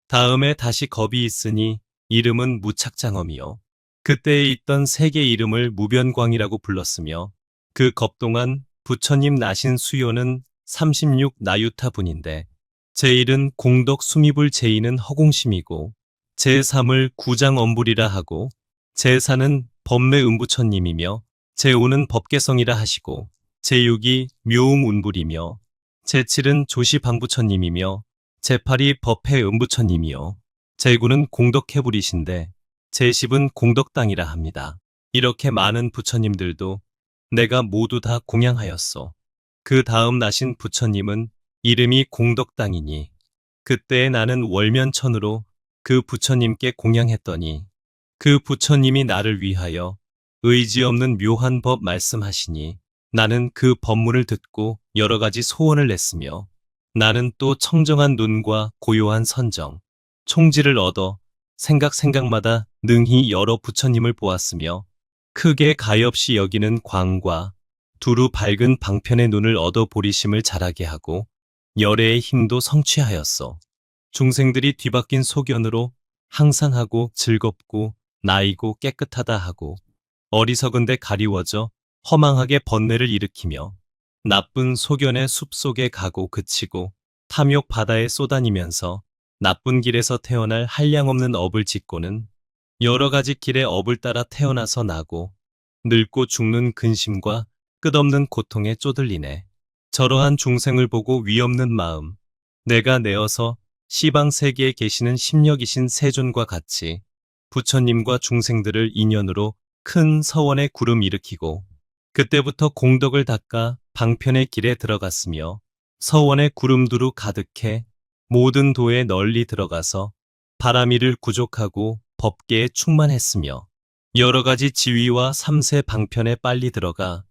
다음에 다시 겁이 있으니 이름은 무착장엄이요. 그때에 있던 세계 이름을 무변광이라고 불렀으며 그 겁 동안 부처님 나신 수요는 36나유타 분인데 제1은 공덕 수미불, 제2는 허공심이고 제3을 구장엄불이라 하고 제4는 법매음부처님이며 제5는 법계성이라 하시고 제6이 묘음운불이며 제7은 조시방부처님이며 제8이 법회음부처님이요. 제9는 공덕해불이신데 제10은 공덕당이라 합니다. 이렇게 많은 부처님들도 내가 모두 다 공양하였소. 그 다음 나신 부처님은 이름이 공덕당이니 그때에 나는 월면천으로 그 부처님께 공양했더니 그 부처님이 나를 위하여 의지 없는 묘한 법 말씀하시니 나는 그 법문을 듣고 여러 가지 소원을 냈으며 나는 또 청정한 눈과 고요한 선정, 총지를 얻어 생각마다 능히 여러 부처님을 보았으며 크게 가엾이 여기는 광과 두루 밝은 방편의 눈을 얻어 보리심을 자라게 하고 열애의 힘도 성취하였소. 중생들이 뒤바뀐 소견으로 항상하고 즐겁고 나이고 깨끗하다 하고 어리석은데 가리워져 허망하게 번뇌를 일으키며 나쁜 소견의 숲속에 가고 그치고 탐욕 바다에 쏘다니면서 나쁜 길에서 태어날 한량없는 업을 짓고는 여러 가지 길의 업을 따라 태어나서 나고 늙고 죽는 근심과 끝없는 고통에 쪼들리네. 저러한 중생을 보고 위없는 마음, 내가 내어서 시방 세계에 계시는 심력이신 세존과 같이 부처님과 중생들을 인연으로 큰 서원의 구름 일으키고 그때부터 공덕을 닦아 방편의 길에 들어갔으며 서원의 구름두루 가득해 모든 도에 널리 들어가서 바람이를 구족하고 법계에 충만했으며 여러 가지 지위와 삼세 방편에 빨리 들어가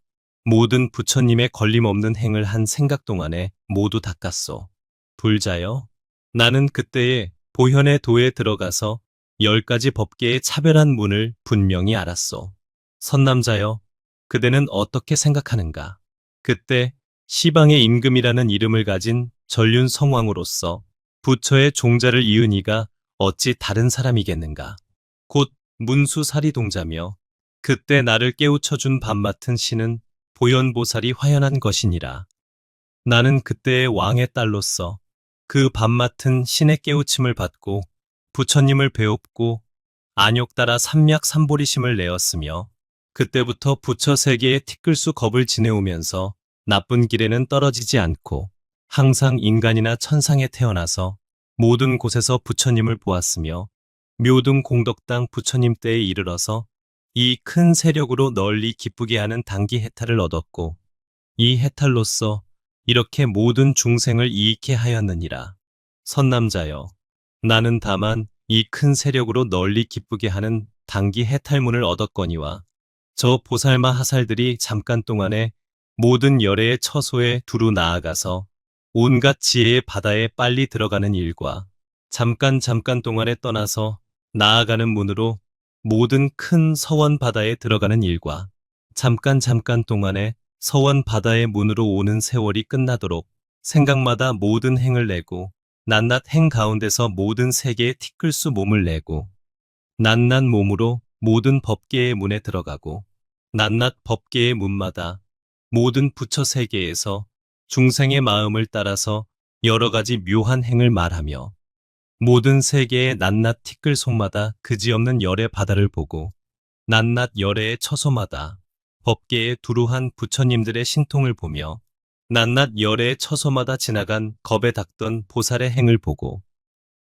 모든 부처님의 걸림없는 행을 한 생각 동안에 모두 닦았소. 불자여, 나는 그때에 보현의 도에 들어가서 10가지 법계의 차별한 문을 분명히 알았소. 선남자여, 그대는 어떻게 생각하는가? 그때 시방의 임금이라는 이름을 가진 전륜 성왕으로서 부처의 종자를 이은 이가 어찌 다른 사람이겠는가? 곧 문수사리동자며 그때 나를 깨우쳐준 밥 맡은 신은 보현보살이 화연한 것이니라. 나는 그때의 왕의 딸로서 그 밥 맡은 신의 깨우침을 받고 부처님을 배웁고 안욕 따라 삼맥삼보리심을 내었으며 그때부터 부처 세계의 티끌수 겁을 지내오면서 나쁜 길에는 떨어지지 않고 항상 인간이나 천상에 태어나서 모든 곳에서 부처님을 보았으며 묘등 공덕당 부처님 때에 이르러서 이 큰 세력으로 널리 기쁘게 하는 단기 해탈을 얻었고 이 해탈로서 이렇게 모든 중생을 이익해 하였느니라. 선남자여, 나는 다만 이 큰 세력으로 널리 기쁘게 하는 단기 해탈문을 얻었거니와 저 보살마 하살들이 잠깐 동안에 모든 열애의 처소에 두루 나아가서 온갖 지혜의 바다에 빨리 들어가는 일과 잠깐 동안에 떠나서 나아가는 문으로 모든 큰 서원 바다에 들어가는 일과 잠깐 동안에 서원 바다의 문으로 오는 세월이 끝나도록 생각마다 모든 행을 내고 낱낱 행 가운데서 모든 세계의 티끌수 몸을 내고 낱낱 몸으로 모든 법계의 문에 들어가고 낱낱 법계의 문마다 모든 부처 세계에서 중생의 마음을 따라서 여러 가지 묘한 행을 말하며 모든 세계의 낱낱 티끌 속마다 그지없는 열의 바다를 보고 낱낱 열의 처소마다 법계의 두루한 부처님들의 신통을 보며 낱낱 열의 처소마다 지나간 겁에 닦던 보살의 행을 보고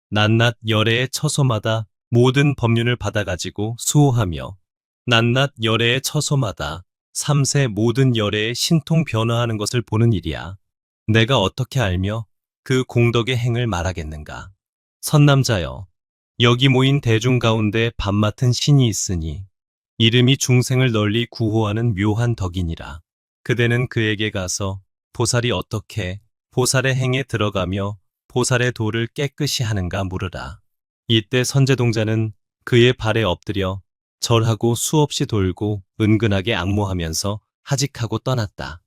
낱낱 열의 처소마다 모든 법륜을 받아가지고 수호하며 낱낱 열의 처소마다 삼세 모든 열의 신통 변화하는 것을 보는 일이야. 내가 어떻게 알며 그 공덕의 행을 말하겠는가? 선남자여, 여기 모인 대중 가운데 밥 맡은 신이 있으니 이름이 중생을 널리 구호하는 묘한 덕이니라. 그대는 그에게 가서 보살이 어떻게 보살의 행에 들어가며 보살의 도를 깨끗이 하는가 물으라. 이때 선제동자는 그의 발에 엎드려 절하고 수없이 돌고 은근하게 악모하면서 하직하고 떠났다.